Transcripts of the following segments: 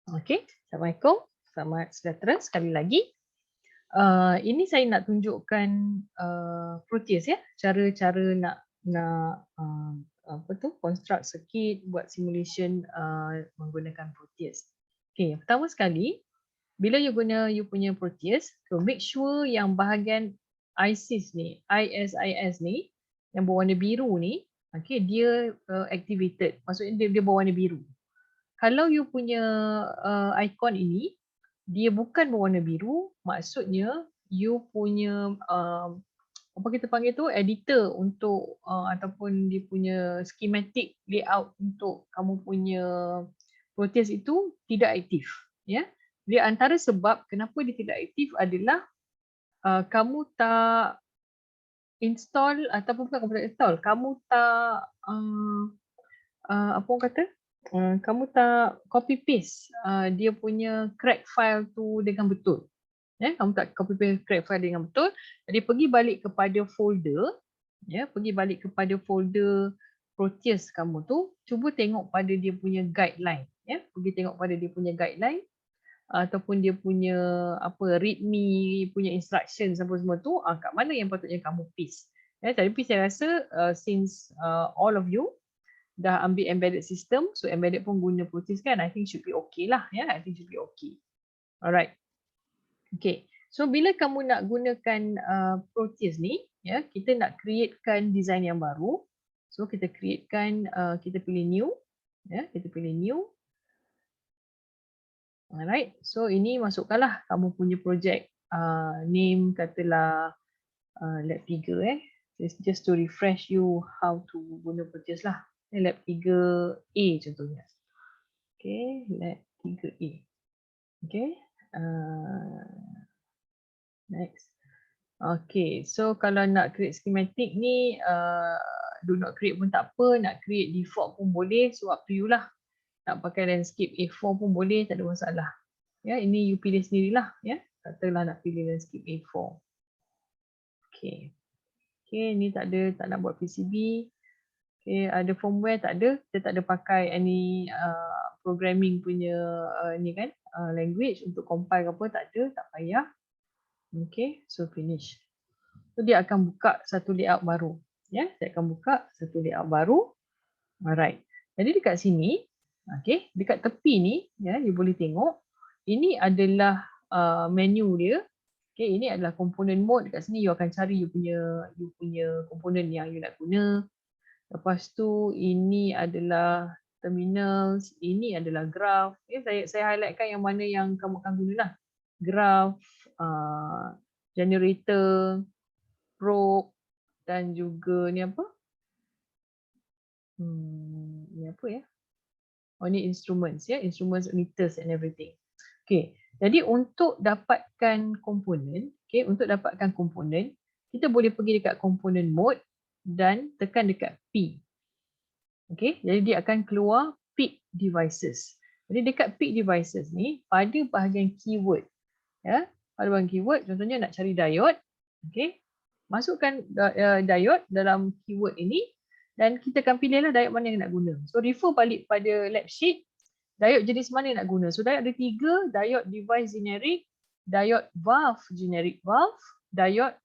Okey, Assalamualaikum. Selamat sejahtera sekali lagi. Ini saya nak tunjukkan Proteus ya, cara-cara nak construct circuit, buat simulation menggunakan Proteus. Okey, yang pertama sekali, bila you punya Proteus, so make sure yang bahagian ISIS ni, yang berwarna biru ni, okey, dia activated. Maksudnya dia berwarna biru. Kalau you punya icon ini dia bukan berwarna biru, maksudnya you punya apa kita panggil tu, editor untuk ataupun dia punya schematic layout untuk kamu punya Proteus itu tidak aktif, ya. Dia antara sebab kenapa dia tidak aktif adalah kamu tak install ataupun bukan kamu tak install, kamu tak apa orang kata, kamu tak copy paste dia punya crack file tu dengan betul. Kamu tak copy paste crack file dengan betul. Jadi pergi balik kepada folder, pergi balik kepada folder Proteus kamu tu, cuba tengok pada dia punya guideline, pergi tengok pada dia punya guideline ataupun dia punya readme punya instructions apa semua tu, kat mana yang patutnya kamu paste. Tapi saya rasa since all of you dah ambil embedded system, so embedded pun guna Proteus kan, I think should be okay lah, I think should be okay. Alright. Okay, so bila kamu nak gunakan Proteus ni, kita nak createkan design yang baru. So kita createkan, kita pilih new, kita pilih new. Alright, so ini masukkanlah kamu punya project name, katalah lab 3 just to refresh you how to guna Proteus lah. Lab 3A contohnya. Okay, lab 3A. Okay, next. Okay, so kalau nak create schematic ni, do not create pun tak apa, nak create default pun boleh, so up to you lah. Nak pakai landscape A4 pun boleh, tak ada masalah. Ini you pilih sendirilah, katalah nak pilih landscape A4. Okay. Okay, ni tak nak buat PCB. Okay, ada firmware tak ada, kita tak ada pakai any programming punya language untuk compile apa, tak ada, tak payah. Okay, so finish. So dia akan buka satu layout baru. Saya akan buka satu layout baru. Alright. Jadi dekat sini, okay, dekat tepi ni, you boleh tengok, ini adalah menu dia. Okay, ini adalah component mode. Dekat sini you akan cari you punya komponen yang you nak guna. Lepas tu ini adalah terminals, ini adalah graph. Saya highlightkan yang mana yang kamu akan gunalah. Graph, generator, probe dan juga ni apa? Ni apa ya? Oh, ni instruments instruments, meters and everything. Okay, jadi untuk dapatkan komponen, kita boleh pergi dekat component mode dan tekan dekat P. Okay, jadi dia akan keluar pick devices. Jadi dekat pick devices ni, pada bahagian keyword, pada bahagian keyword, contohnya nak cari diode, okay, masukkan diode dalam keyword ini dan kita akan pilihlah diode mana yang nak guna. So refer balik pada lab sheet, diode jenis mana yang nak guna. So diode ada 3, diode device generic, diode valve generic valve, diode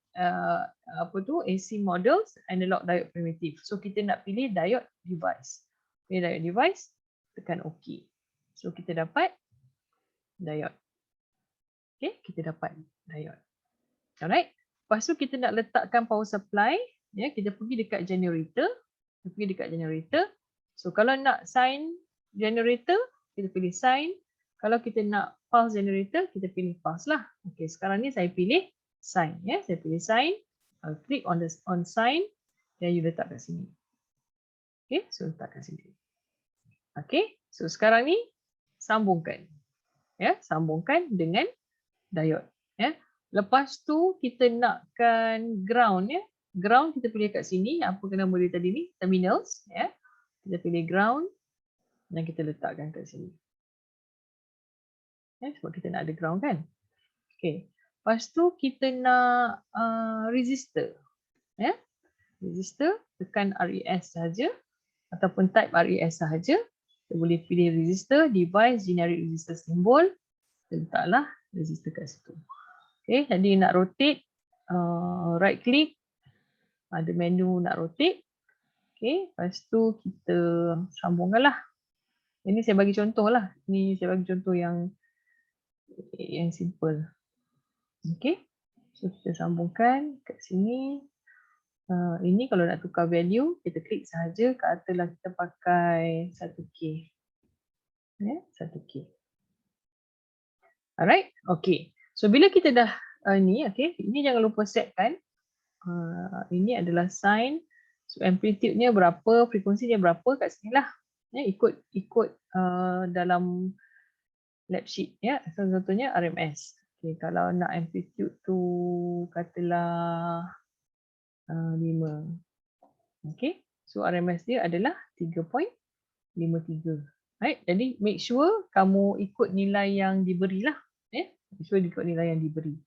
AC models, analog diode primitive. So kita nak pilih diode device. Pilih diode device, tekan OK. So kita dapat diode. Okay, kita dapat diode. Alright. Lepas tu kita nak letakkan power supply, kita pergi dekat generator. So kalau nak sine generator, kita pilih sine. Kalau kita nak pulse generator, kita pilih pulse lah. Okay, sekarang ni saya pilih sine. Saya pilih sine. I'll click on sine. Dan you letak kat sini. Okay, so letak kat sini. Okay, so sekarang ni sambungkan. Sambungkan dengan diode. Lepas tu kita nakkan ground. Ground kita pilih kat sini. Apa nama dia tadi ni? Terminals. Kita pilih ground dan kita letakkan kat sini. Sebab kita nak ada ground kan. Okay. Lepas tu kita nak resistor. Resistor, tekan RES sahaja ataupun type RES sahaja. Kita boleh pilih resistor, device, generic resistor symbol. Kita letaklah resistor kat situ. Okay, jadi nak rotate, right click, ada menu nak rotate. Okay, lepas tu kita sambungkanlah. Ini saya bagi contoh lah. Ini saya bagi contoh yang simple. Okay, so kita sambungkan kat sini. Ini kalau nak tukar value, kita klik sahaja. Katalah kita pakai 1K. Ya, 1K. Alright, okay. So bila kita dah ni, okay, ini jangan lupa setkan. Ini adalah sign. So amplitude-nya berapa, frekuensinya berapa kat sini lah. Ya, ikut dalam lab sheet. Ya, contohnya RMS. Okay, kalau nak amplitude tu katalah 5. Okay, so RMS dia adalah 3.53. Right, jadi make sure kamu ikut nilai yang diberilah. Make sure ikut nilai yang diberi.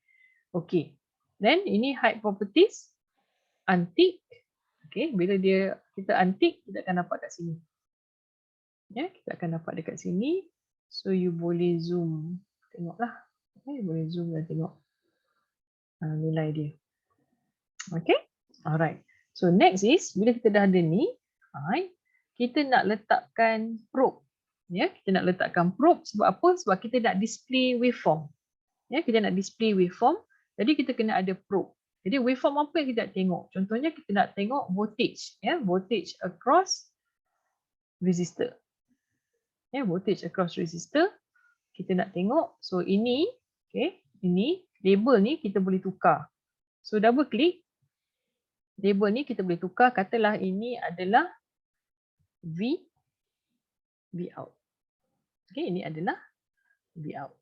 Okay, then ini height properties, untick. Okay, bila kita untick, kita akan dapat kat sini. Ya, kita akan dapat dekat sini. So you boleh zoom, tengoklah. Okay, boleh zoom dan tengok nilai dia. Okay, alright. So next is bila kita dah ada ni, kita nak letakkan probe. Ya, kita nak letakkan probe sebab apa? Sebab kita nak display waveform. Ya, kita nak display waveform. Jadi kita kena ada probe. Jadi waveform apa yang kita nak tengok? Contohnya kita nak tengok voltage, ya, voltage across resistor. Ya, voltage across resistor kita nak tengok. So ini, okay, ini label ni kita boleh tukar. So double click. Label ni kita boleh tukar. Katalah ini adalah V out. Okay, ini adalah V out.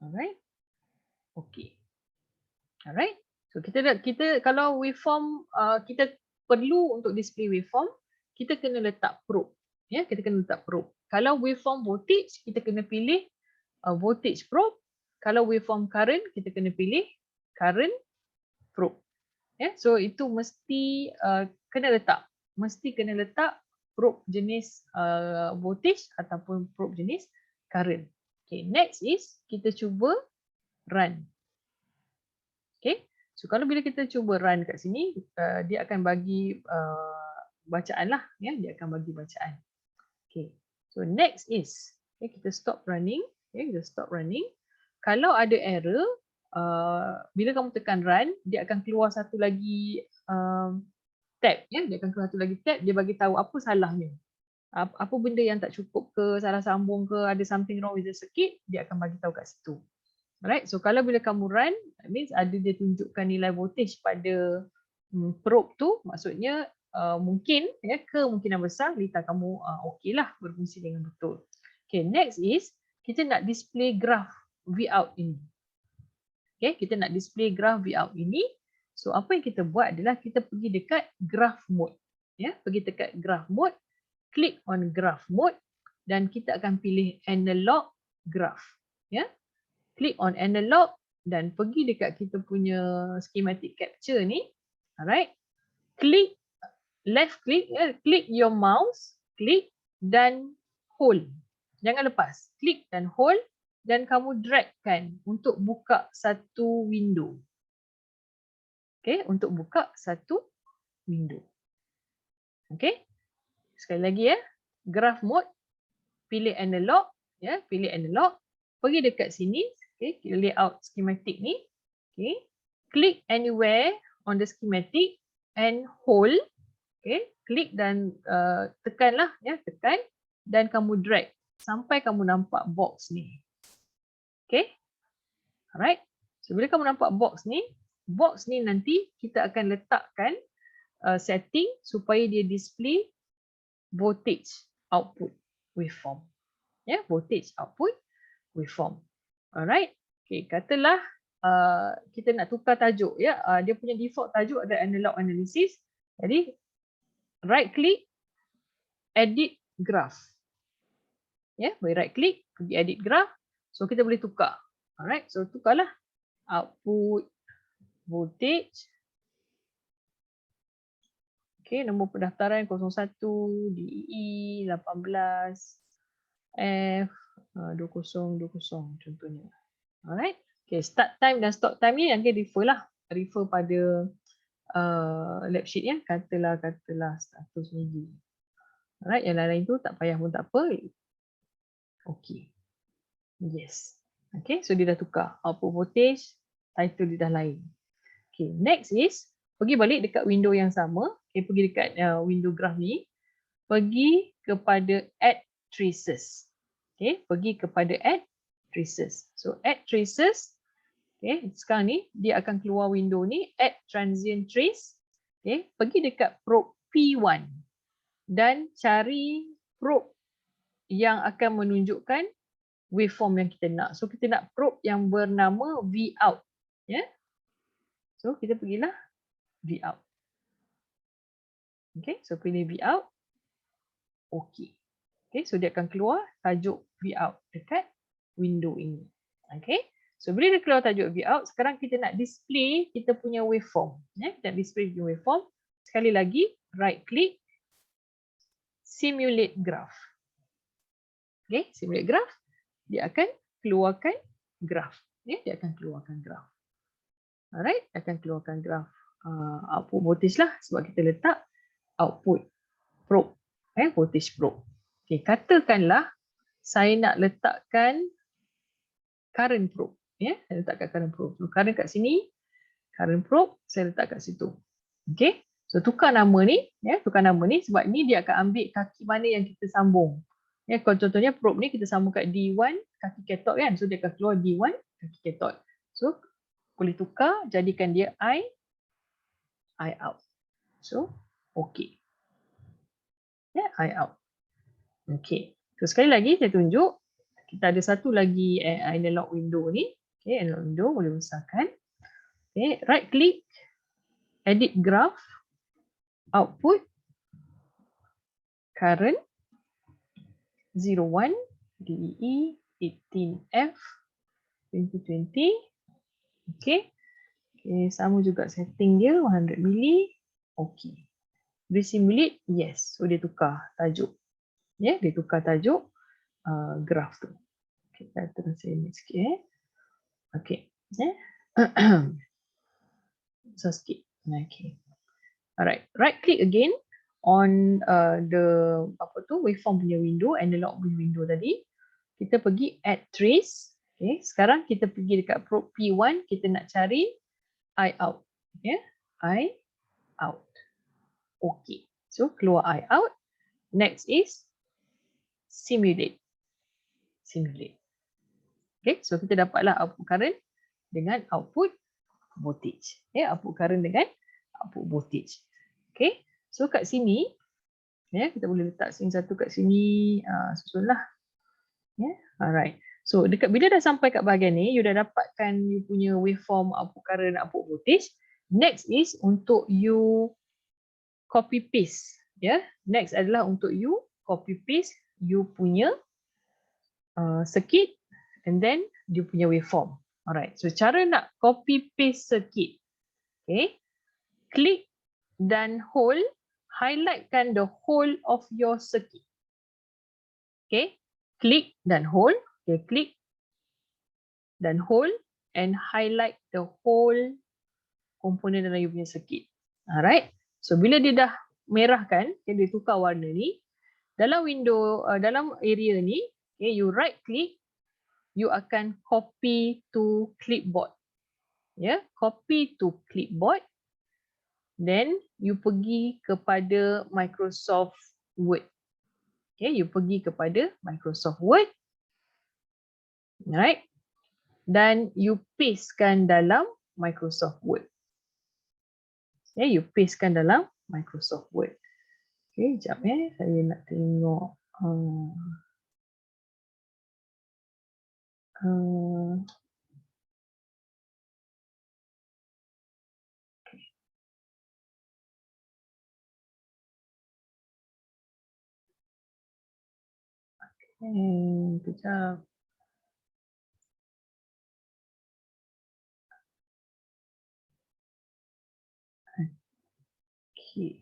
Alright. Okay. Alright. So kita kalau waveform kita perlu untuk display waveform, kita kena letak probe. Ya, kita kena letak probe. Kalau waveform voltage, kita kena pilih voltage probe. Kalau waveform current, kita kena pilih current probe. Ya, so itu mesti kena letak. Mesti kena letak probe jenis voltage ataupun probe jenis current. Okay, next is kita cuba run. Okay, so kalau bila kita cuba run kat sini, dia akan bagi bacaan lah. Ya, dia akan bagi bacaan. Okay, so next is, okay, kita stop running. Okay, kita stop running. Kalau ada error, bila kamu tekan run, dia akan keluar satu lagi tab. Ya, dia akan keluar satu lagi tab. Dia bagi tahu apa salahnya. Apa benda yang tak cukup ke, salah sambung ke, ada something wrong with the circuit, dia akan bagi tahu kat situ. Alright, so kalau bila kamu run, that means ada dia tunjukkan nilai voltage pada probe tu, maksudnya mungkin, ya, kemungkinan besar litar kamu okey lah, berfungsi dengan betul. Okay, next is kita nak display graph V out ini. Okay, kita nak display graph V out ini. So apa yang kita buat adalah kita pergi dekat graph mode. Ya, pergi dekat graph mode, klik on graph mode dan kita akan pilih analog graph. Ya, klik on analog dan pergi dekat kita punya schematic capture ni. Alright, klik left click, klik your mouse, klik dan hold. Jangan lepas. Klik dan hold dan kamu dragkan untuk buka satu window. Okay, untuk buka satu window. Okay, sekali lagi ya. Graph mode, pilih analog, ya, pilih analog. Pergi dekat sini, okay, layout schematic ni. Okay, click anywhere on the schematic and hold. Okay, klik dan tekanlah, ya, tekan dan kamu drag sampai kamu nampak box ni. Okay, alright. So bila kamu nampak box ni nanti kita akan letakkan setting supaya dia display voltage output waveform. Ya, voltage output waveform. Alright. Okay, katalah kita nak tukar tajuk, ya. Dia punya default tajuk ada analog analysis. Jadi right click, edit graph. Ya, boleh right click, pergi edit graph. So kita boleh tukar. Alright, so tukarlah output voltage. Okay, nombor pendaftaran 01 DEE 18 F2020 contohnya. Alright. Okay, start time dan stop time ni nanti refer lah. Refer pada lab sheet ya. Katalah status minggu. Alright, yang lain tu tak payah pun tak apa. Okay. Yes. Okay, so dia dah tukar. Output voltage, title dia dah lain. Okay, next is, pergi balik dekat window yang sama. Okay, pergi dekat window graph ni. Pergi kepada add traces. Okay, pergi kepada add traces. So, add traces. Okay, sekarang ni, dia akan keluar window ni, add transient trace. Okay, pergi dekat probe P1. Dan cari probe yang akan menunjukkan waveform yang kita nak. So, kita nak probe yang bernama Vout. Ya. So, kita pergilah Vout. Okay, so pilih Vout. Okay. Okay, so dia akan keluar tajuk Vout dekat window ini. Okay, so bila dia keluar tajuk Vout, sekarang kita nak display kita punya waveform. Ya, kita nak display punya waveform. Sekali lagi, right click, simulate graph. Okay, simulate graph. Dia akan keluarkan graph. Ya, dia akan keluarkan graph. Alright, akan keluarkan graph output voltage lah sebab kita letak output probe, voltage probe. Okay, katakanlah saya nak letakkan current probe. Ya, saya letakkan current probe. So, current kat sini, current probe saya letak kat situ. Okay, so tukar nama ni, ya, tukar nama ni sebab ni dia akan ambil kaki mana yang kita sambung. Ya, kalau contohnya probe ni kita sambung kat D1 kaki cathode kan, so dia akan keluar D1 kaki cathode. So boleh tukar, jadikan dia I out. So okay. Ya, I out. Okay. So sekali lagi saya tunjuk, kita ada satu lagi analog window ni. Okay, analog window boleh besarkan. Okay, right click, edit graph, output, current, 01, DEE, 18F, 2020. Okay. Okay, sama juga setting dia, 100 mili. Okay. Resimulate, yes. So dia tukar tajuk. Ya, dia tukar tajuk graph tu. Okay, kita terus ini sikit. Okay. So sikit. Okay. Alright. Right click again on the waveform punya window, analog punya window tadi. Kita pergi add trace. Okay. Sekarang kita pergi dekat probe P1. Kita nak cari I out. Yeah. I out. Okay. So keluar I out. Next is simulate. Simulate. Okay. So kita dapatlah output current dengan output voltage. Ya, output current dengan output voltage. Okay. So kat sini, ya, kita boleh letak sini satu kat sini, susunlah. Ya, alright. So dekat bila dah sampai kat bahagian ni, you dah dapatkan you punya waveform output current, output voltage. Next is untuk you copy paste. Ya, next adalah untuk you copy paste you punya circuit and then you punya waveform. Alright. So cara nak copy paste circuit. Okay. Klik dan hold, highlightkan the whole of your circuit. Okay. Klik dan hold. Okay, klik dan hold and highlight the whole komponen dalam you punya circuit. Alright. So bila dia dah merah kan, okay, dia tukar warna ni. Dalam window, dalam area ni, okay, you right click, you akan copy to clipboard. Ya, copy to clipboard. Then you pergi kepada Microsoft Word. Okay, you pergi kepada Microsoft Word. Right. Dan you pastekan dalam Microsoft Word. Okay, you pastekan dalam Microsoft Word. Okay, sekejap saya nak tengok. Kejap. Okay.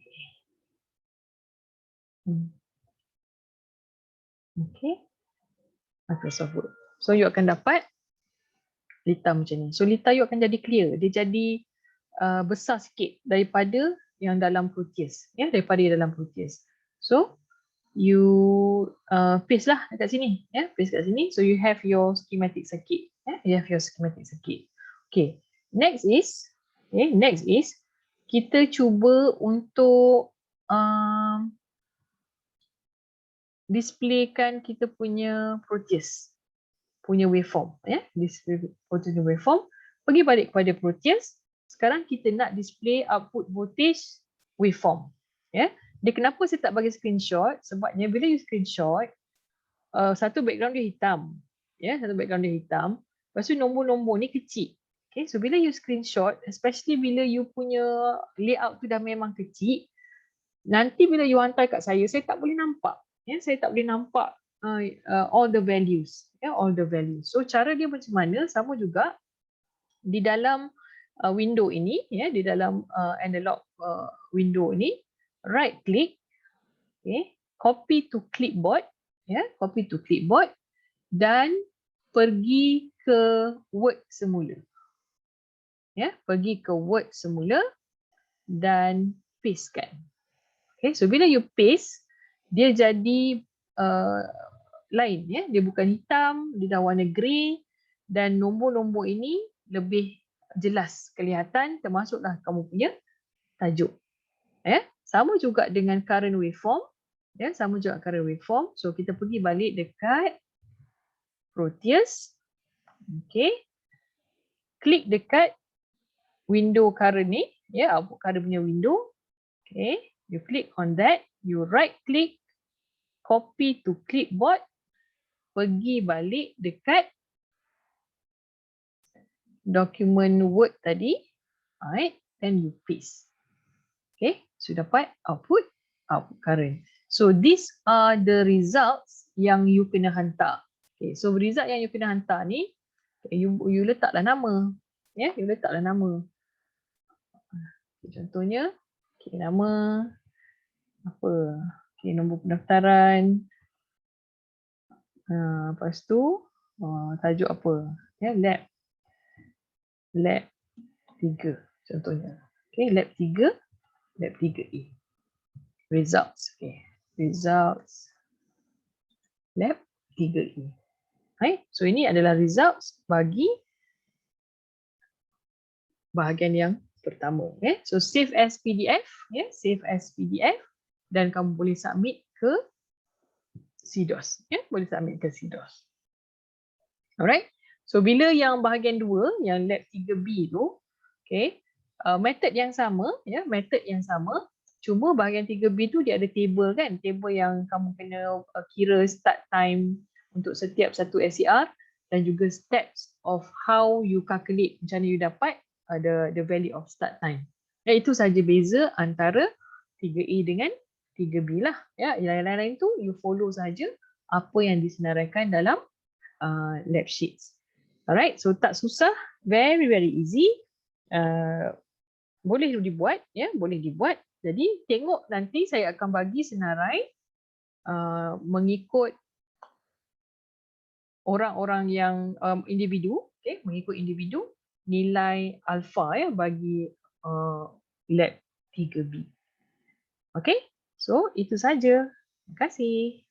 Okay. Microsoft Word. So you akan dapat lita macam ni. So lita you akan jadi clear. Dia jadi besar sikit daripada yang dalam Proteus. Ya, daripada yang dalam Proteus. So you paste lah dekat sini. Ya, paste kat sini. So you have your schematic circuit. Ya, you have your schematic circuit. Okay. Next is kita cuba untuk displaykan kita punya Proteus punya waveform, ya, display Proteus waveform. Pergi balik kepada Proteus. Sekarang kita nak display output voltage waveform, ya. Dia kenapa saya tak bagi screenshot? Sebabnya bila you screenshot, satu background dia hitam, ya, satu background dia hitam. Lepas tu nombor-nombor ni kecil. Okay, so bila you screenshot, especially bila you punya layout tu dah memang kecil, nanti bila you hantar kat saya tak boleh nampak. Ya, saya tak boleh nampak all the values. Ya, all the values. So cara dia macam mana? Sama juga di dalam window ini, ya, di dalam analog window ini, right click, okay, copy to clipboard, ya, copy to clipboard dan pergi ke Word semula. Ya, pergi ke Word semula dan pastekan. Okay, so bila you paste, dia jadi lain, ya, dia bukan hitam, dia dah warna grey dan nombor-nombor ini lebih jelas kelihatan, termasuklah kamu punya tajuk. Ya, sama juga dengan current waveform, ya, sama juga current waveform. So kita pergi balik dekat Proteus. Okay, klik dekat window current ni, ya, output current punya window. Okay, you click on that, you right click, copy to clipboard, pergi balik dekat dokumen Word tadi, right, then you paste. Okay, so dapat output current. So these are the results yang you kena hantar. Okay, so result yang you kena hantar ni, you letaklah nama, ya, you letaklah nama. Contohnya, okay, nama apa? Okay, nombor pendaftaran. Lepas tu tajuk apa? Ya, lab 3 contohnya. Okay, lab 3A. Results. Okay, results lab 3A. Right? So ini adalah results bagi bahagian yang pertama. Okay? So save as PDF, save as PDF dan kamu boleh submit ke CDOS. Boleh submit ke CDOS. Alright. So bila yang bahagian 2, yang lab 3B tu, okay, method yang sama, method yang sama. Cuma bahagian 3B tu dia ada table kan, table yang kamu kena kira start time untuk setiap satu SCR dan juga steps of how you calculate macam mana you dapat the value of start time. Itu saja beza antara 3A dengan 3B lah. Ya, yang lain-lain tu you follow saja apa yang disenaraikan dalam lab sheets. Alright, so tak susah, very easy. Boleh dibuat, ya, boleh dibuat. Jadi tengok nanti saya akan bagi senarai mengikut orang-orang yang individu, okay, mengikut individu nilai alfa, ya, bagi lab 3B. Okay, so itu saja. Terima kasih.